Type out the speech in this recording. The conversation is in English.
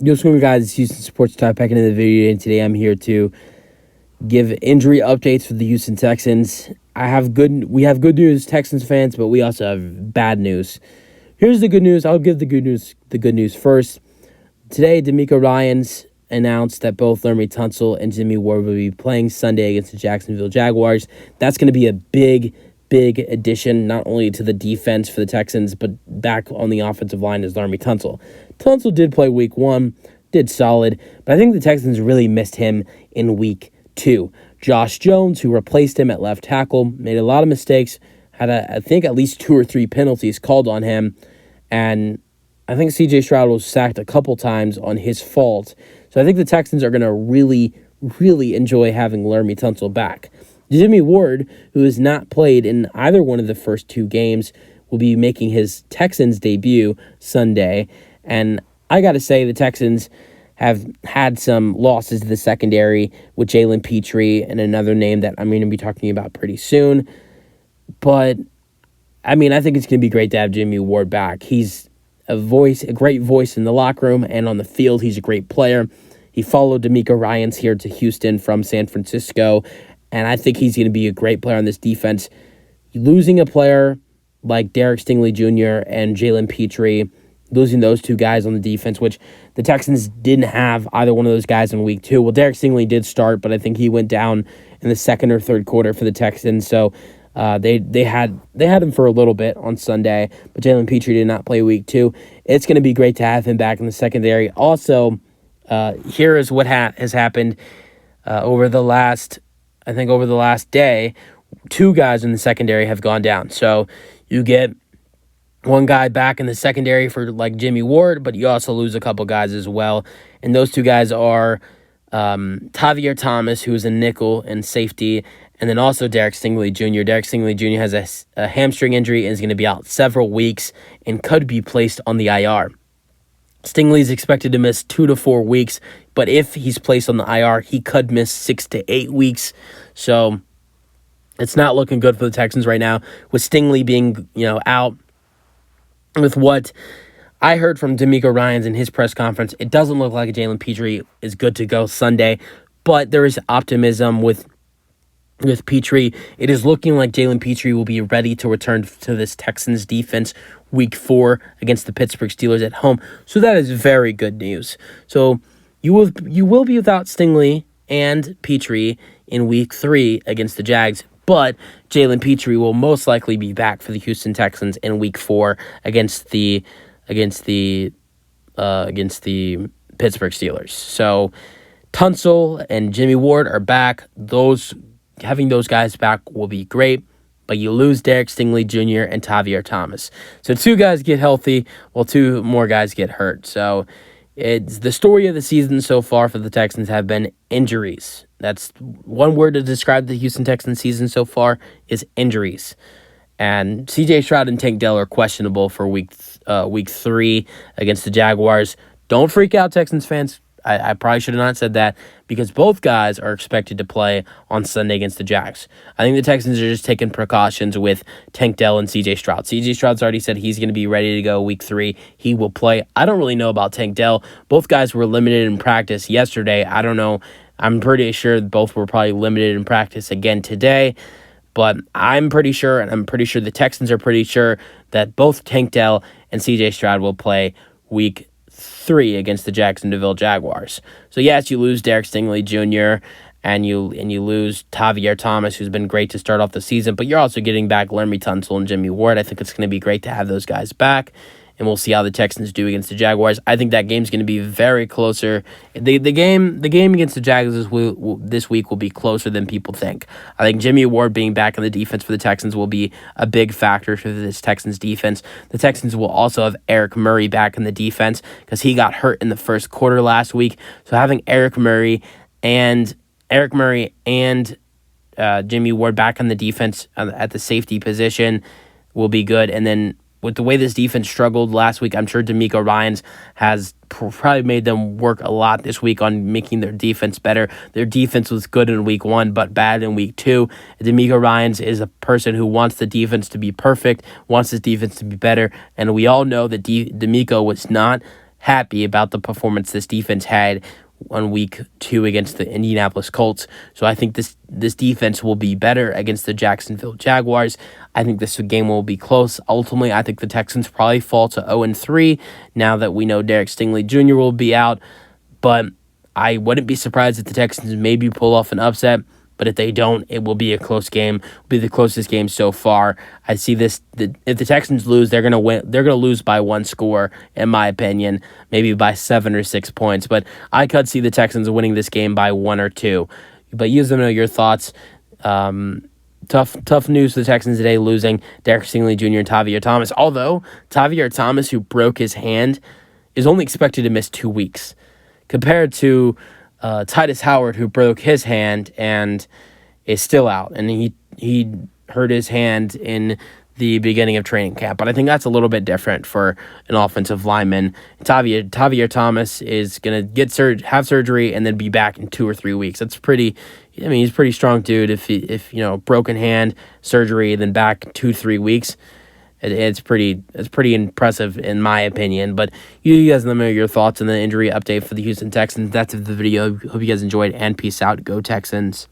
Yo, what's going on, guys? It's Houston Sports Talk back into the video, and today I'm here to give injury updates for the Houston Texans. We have good news, Texans fans, but we also have bad news. Here's the good news. I'll give the good news first. Today, D'Amico Ryans announced that both Laremy, Tunsil, and Jimmie Ward will be playing Sunday against the Jacksonville Jaguars. That's going to be a big addition, not only to the defense for the Texans, but back on the offensive line is Laremy Tunsil. Tunsil did play week 1, did solid, but I think the Texans really missed him in week 2. Josh Jones, who replaced him at left tackle, made a lot of mistakes, had I think at least 2 or 3 penalties called on him, and I think C.J. Stroud was sacked a couple times on his fault. So I think the Texans are going to really enjoy having Laremy Tunsil back. Jimmie Ward, who has not played in either one of the first 2 games, will be making his Texans debut Sunday. And I got to say, the Texans have had some losses to the secondary with Jalen Petrie and another name that I'm going to be talking about pretty soon. But, I think it's going to be great to have Jimmie Ward back. He's a great voice in the locker room and on the field. He's a great player. He followed D'Amico Ryans here to Houston from San Francisco, and I think he's going to be a great player on this defense. Losing a player like Derek Stingley Jr. and Jalen Petrie, losing those 2 guys on the defense, which the Texans didn't have either one of those guys in week 2. Well, Derek Stingley did start, but I think he went down in the second or third quarter for the Texans. So they had him for a little bit on Sunday, but Jalen Petrie did not play week 2. It's going to be great to have him back in the secondary. Also, here is what has happened over the last day. 2 guys in the secondary have gone down. So you get one guy back in the secondary for like Jimmie Ward, but you also lose a couple guys as well. And those 2 guys are Tavier Thomas, who's a nickel and safety, and then also Derek Stingley Jr. Derek Stingley Jr. has a hamstring injury and is going to be out several weeks and could be placed on the IR. Stingley is expected to miss 2 to 4 weeks, but if he's placed on the IR, he could miss 6 to 8 weeks. So it's not looking good for the Texans right now, with Stingley being out. With what I heard from D'Amico Ryans in his press conference, it doesn't look like Jalen Petrie is good to go Sunday, but there is optimism with Petrie. It is looking like Jalen Petrie will be ready to return to this Texans defense week 4 against the Pittsburgh Steelers at home. So that is very good news. So you will be without Stingley and Petrie in week 3 against the Jags, but Jalen Petrie will most likely be back for the Houston Texans in week 4 against the Pittsburgh Steelers. So Tunsil and Jimmie Ward are back. Having those guys back will be great, but you lose Derek Stingley Jr. and Tavier Thomas. So 2 guys get healthy, while 2 more guys get hurt. So it's the story of the season so far for the Texans have been injuries. That's one word to describe the Houston Texans season so far is injuries. And C.J. Stroud and Tank Dell are questionable for week 3 against the Jaguars. Don't freak out, Texans fans. I probably should have not said that, because both guys are expected to play on Sunday against the Jags. I think the Texans are just taking precautions with Tank Dell and C.J. Stroud. C.J. Stroud's already said he's going to be ready to go week 3. He will play. I don't really know about Tank Dell. Both guys were limited in practice yesterday. I don't know. I'm pretty sure both were probably limited in practice again today. But I'm pretty sure, and I'm pretty sure the Texans are pretty sure, that both Tank Dell and C.J. Stroud will play week 3 against the Jacksonville Jaguars. So yes, you lose Derek Stingley Jr. and you lose Tavier Thomas, who's been great to start off the season, but you're also getting back Laremy Tunsil and Jimmie Ward. I think it's going to be great to have those guys back, and we'll see how the Texans do against the Jaguars. I think that game's going to be very closer. The game against the Jaguars this week will be closer than people think. I think Jimmie Ward being back in the defense for the Texans will be a big factor for this Texans defense. The Texans will also have Eric Murray back in the defense because he got hurt in the first quarter last week. So having Eric Murray and Jimmie Ward back on the defense at the safety position will be good. And then with the way this defense struggled last week, I'm sure D'Amico Ryans has probably made them work a lot this week on making their defense better. Their defense was good in week 1, but bad in week 2. D'Amico Ryans is a person who wants the defense to be perfect, wants his defense to be better, and we all know that D'Amico was not happy about the performance this defense had on week 2 against the Indianapolis Colts. So I think this defense will be better against the Jacksonville Jaguars. I think this game will be close. Ultimately, I think the Texans probably fall to 0-3 now that we know Derek Stingley Jr. will be out. But I wouldn't be surprised if the Texans maybe pull off an upset. But if they don't, it will be a close game. It will be the closest game so far. I see this. If the Texans lose, they're gonna win. They're gonna lose by 1 score, in my opinion, maybe by 7 or 6 points. But I could see the Texans winning this game by 1 or 2. But you guys know your thoughts. Tough news for the Texans today, losing Derek Stingley Jr. and Tavierre Thomas. Although Tavierre Thomas, who broke his hand, is only expected to miss 2 weeks, compared to Titus Howard, who broke his hand and is still out, and he hurt his hand in the beginning of training camp. But I think that's a little bit different for an offensive lineman. Tavierre Thomas is gonna have surgery and then be back in 2 or 3 weeks. That's pretty. I mean, he's a pretty strong dude. If broken hand, surgery, then back 2-3 weeks. It's pretty impressive in my opinion. But you guys let me know your thoughts on the injury update for the Houston Texans. That's the video. Hope you guys enjoyed, and peace out. Go Texans.